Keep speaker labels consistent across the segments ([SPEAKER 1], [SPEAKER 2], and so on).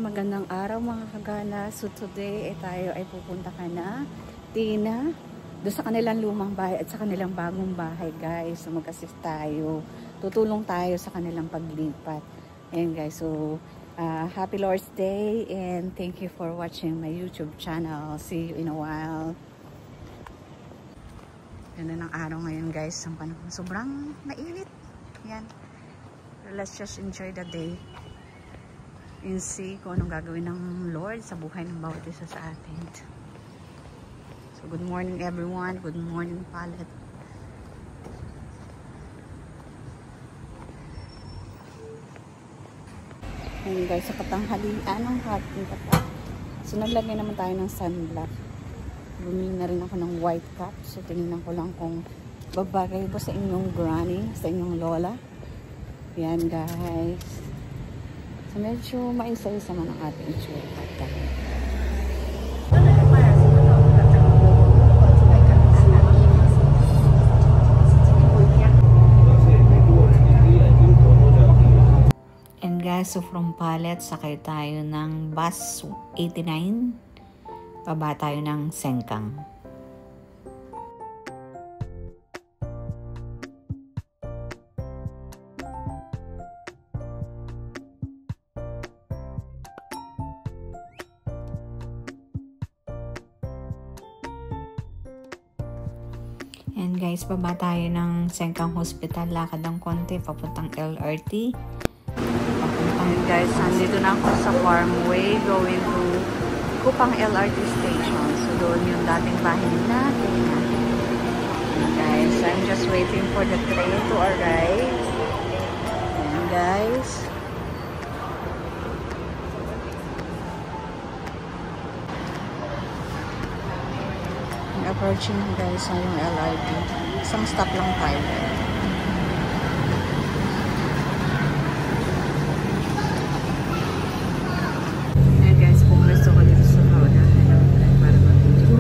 [SPEAKER 1] magandang araw mga kagana. So today tayo ay pupunta ka na Tina doon sa kanilang lumang bahay at sa kanilang bagong bahay guys. So mag-assist tayo. Tutulong tayo sa kanilang paglipat. Ayan guys. So happy Lord's Day and thank you for watching my YouTube channel. See you in a while. Ganda ng araw ngayon guys. Ang panahon sobrang mainit. Yan. Let's just enjoy the day. And see kung anong gagawin ng Lord sa buhay ng bawat isa sa atin. So good morning everyone. Good morning Palet. Ayun guys, sa katanghalian ng hapon pa. So naglagay naman tayo ng sunblock. Bumili na rin ako ng white cap. So tingnan ko lang kung babagay ba sa inyong granny, sa inyong lola. Yan guys. So medyo maisa-isa man ang ating itsura. And guys, so from Palet, sakay tayo ng bus 89. Baba tayo ng Sengkang. And guys, baba tayo ng Sengkang Hospital, lakad ng konti, papuntang LRT. And guys, nandito na ako sa Farmway, going to Kupang LRT station. So doon yung dating bahay natin. And guys, I'm just waiting for the train to arrive. And guys, approaching guys sa yung LRT. Isang stop lang tayo. Ayan guys, kung gusto ko dito sa Roda para mag-video.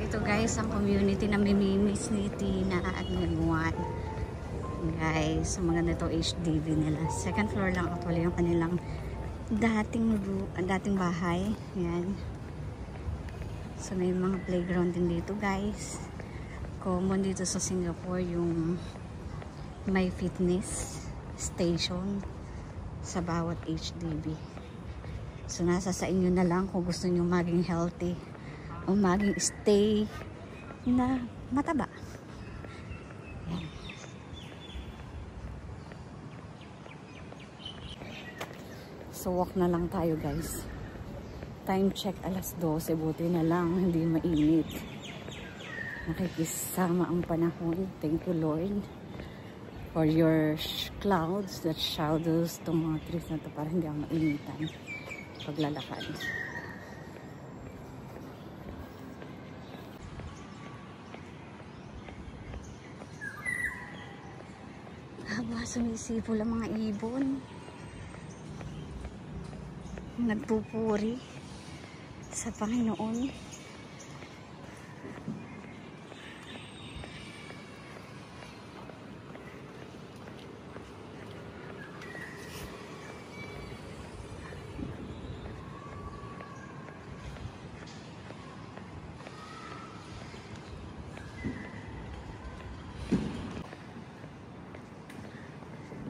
[SPEAKER 1] Ito guys, ang community na mimimiss ni Tina at Nagwan. Guys, maganda ito HDB nila. Second floor lang actually yung kanilang dating bahay. Yan. So may mga playground din dito guys. Common dito sa Singapore yung may fitness station sa bawat HDB. So nasa sa inyo na lang kung gusto nyo maging healthy o maging stay na mataba. Yan. So walk na lang tayo guys. Time check alas 12. Buti na lang hindi mainit. Nakikisama ang panahon. Thank you Lord for your clouds that shadows itong mga trees na ito para hindi ako mainitan paglalakad. Sumisipol ang mga ibon. Nagpupuri sa Panginoon.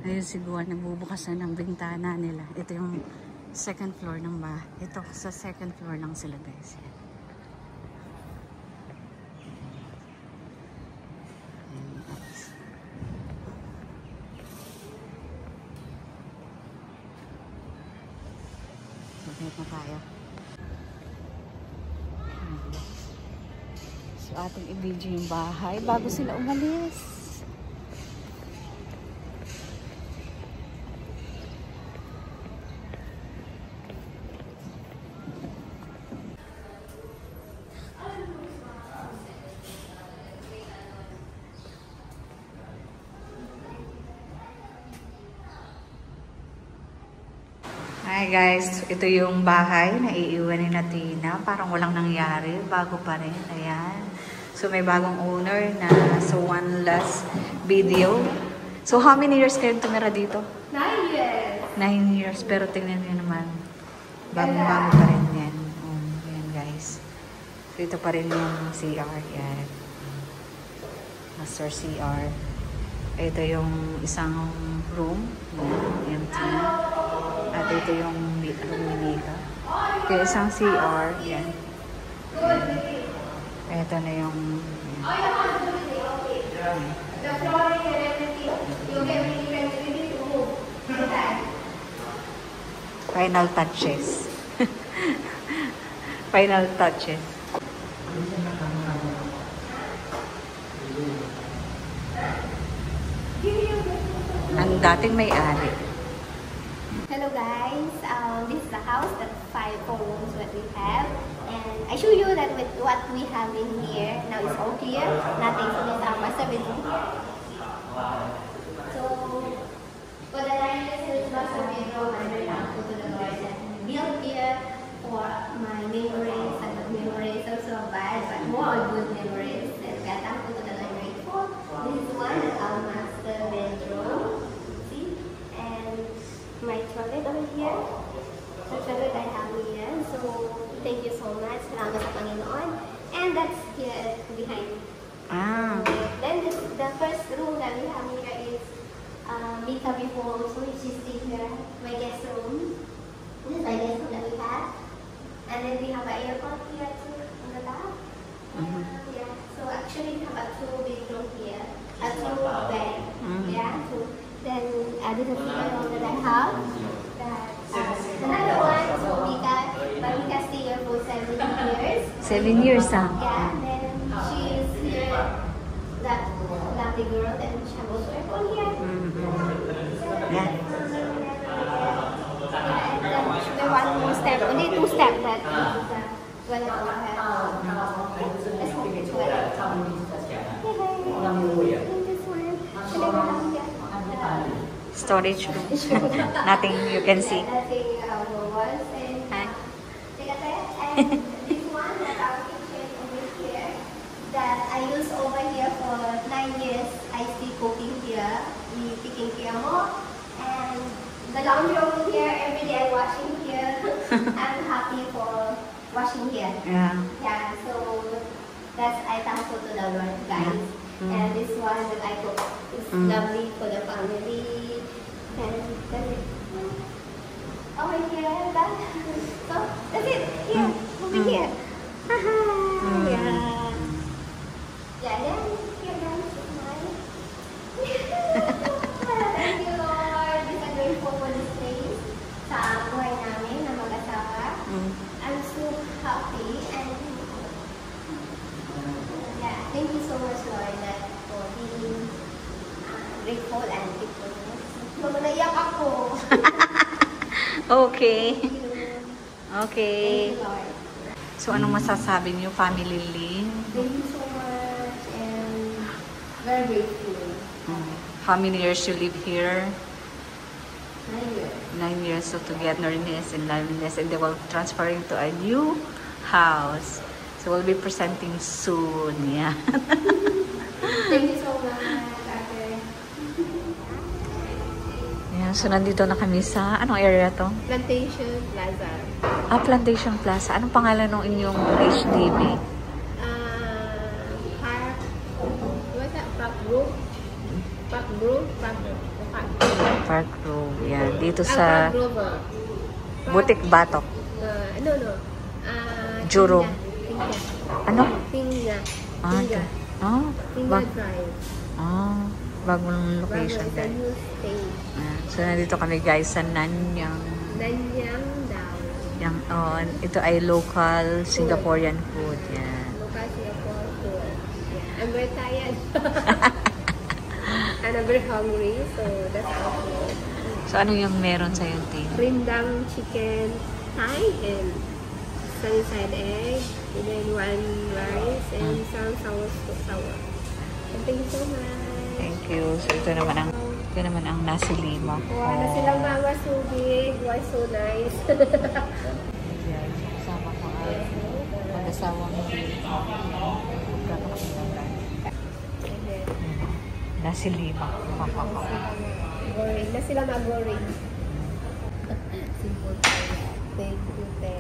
[SPEAKER 1] Ayun siguro, nagbubukas na ng bintana nila. Ito yung second floor ng bahay. Ito, sa second floor lang sila guys. Init na tayo. So, ating i-video yung bahay bago sila umalis. Hi guys, ito yung bahay na iiwan ni Tina. Parang walang nangyari, bago pa rin. Ayan. So may bagong owner na. So one last video. So how many years kayo tumira dito?
[SPEAKER 2] 9 years.
[SPEAKER 1] 9 years. Pero tingnan nyo naman. Bagong-bago pa rin yan. Ayan guys. So ito pa rin yung CR. Yan. Master CR. Ito yung isang room. Yan. Empty na. At ito yung room ni Nika. Kaya isang CR. Yan. Ito na yung final touches. Final touches. Ang dating may-ari.
[SPEAKER 2] Hello guys, this is the house, the 5 rooms that we have, and I show you that with what we have in here. Now it's all clear, nothing, so this is our master bedroom. So for the 9 years in this master bedroom, I'm very thankful to the Lord that He built here for my memories, and the memories also bad, but more good memories, and we are thankful to the Lord, grateful. This is one of our master bedroom. My toilet over here. The toilet I have here. So thank you so much. Salamat sa Panginoon. And that's here behind.
[SPEAKER 1] Ah.
[SPEAKER 2] Then the first room that we have here is Mika before. So she stays here. My guest room. This is my guest room that we have. And then we have an aircon here too on the top. Yeah. So actually we have a 2-bedroom here. A 2-bed. Yeah. So then this is the room that I have. Another one, so Mika stay here for 7 years.
[SPEAKER 1] 7 years, huh?
[SPEAKER 2] Yeah, then she is here, that lovely girl, and she has also a phone here.
[SPEAKER 1] Yeah.
[SPEAKER 2] And then there one more step, only 2 steps that is the toilet over here. Let's go to the toilet. And this one, and then we have here.
[SPEAKER 1] Storage room. Nothing you can see.
[SPEAKER 2] Nothing was and and this one that our kitchen over here that I use over here for 9 years. I still cooking here. We taking care more. And the laundry over here, every day I washing here. I'm happy for washing here.
[SPEAKER 1] Yeah.
[SPEAKER 2] Yeah, so that's I thankful to the Lord, guys. And this one that I cook is lovely for the family. And that's it. Over here, that. So that's it. Here, over here. Yeah. Yeah, then here, guys, is mine. Thank you, Lord. This is grateful for this place. Sa buhay namin na mag-asawa. I'm so happy and yeah, thank you so much, Lord, that for being grateful and grateful. Naiyak ako.
[SPEAKER 1] Okay.
[SPEAKER 2] Thank you.
[SPEAKER 1] Okay.
[SPEAKER 2] Thank you, Lord.
[SPEAKER 1] So, anong masasabi niyo, Family Lynn?
[SPEAKER 2] Thank you so much and very grateful.
[SPEAKER 1] How many years you live here?
[SPEAKER 2] 9 years.
[SPEAKER 1] 9 years. So, togetherness and loveliness. And they will transferring to a new house. So, we'll be presenting soon. Yeah.
[SPEAKER 2] Thank you so much, Ate.
[SPEAKER 1] Yeah. So, nandito na kami sa, anong area to?
[SPEAKER 2] Plantation Plaza.
[SPEAKER 1] Plantation Plaza. Anong pangalan ng inyong HDB?
[SPEAKER 2] Park. What's that? Park Grove? Park Grove?
[SPEAKER 1] Park Grove. Yeah. Dito
[SPEAKER 2] Park
[SPEAKER 1] sa
[SPEAKER 2] Grove.
[SPEAKER 1] Butik Batok.
[SPEAKER 2] No.
[SPEAKER 1] Juro.
[SPEAKER 2] Tingga.
[SPEAKER 1] Ano?
[SPEAKER 2] Tingga.
[SPEAKER 1] Ah,
[SPEAKER 2] Tingga.
[SPEAKER 1] Oh,
[SPEAKER 2] Tingga Drive.
[SPEAKER 1] Ah, bagong location
[SPEAKER 2] Bago, it's a
[SPEAKER 1] guys.
[SPEAKER 2] new stage.
[SPEAKER 1] So, nandito kami guys sa Nanyang.
[SPEAKER 2] Nanyang daw.
[SPEAKER 1] Ito ay local Singaporean food. Yan.
[SPEAKER 2] Local Singapore food. Yeah. I'm very tired. And I'm very hungry, so that's all.
[SPEAKER 1] So, ano yung meron sa yung team?
[SPEAKER 2] Rindang chicken thigh and sunny side egg, and then one rice and some sour. And thank you so much.
[SPEAKER 1] Thank you. So, ito naman ang nasi lima.
[SPEAKER 2] Wow, nasi lima was so big. Why so nice?
[SPEAKER 1] Yan. Kasama ko ang mag-asawang nasi lima.
[SPEAKER 2] Goreng. Nasi lima goreng. Simple. Thank you, Te.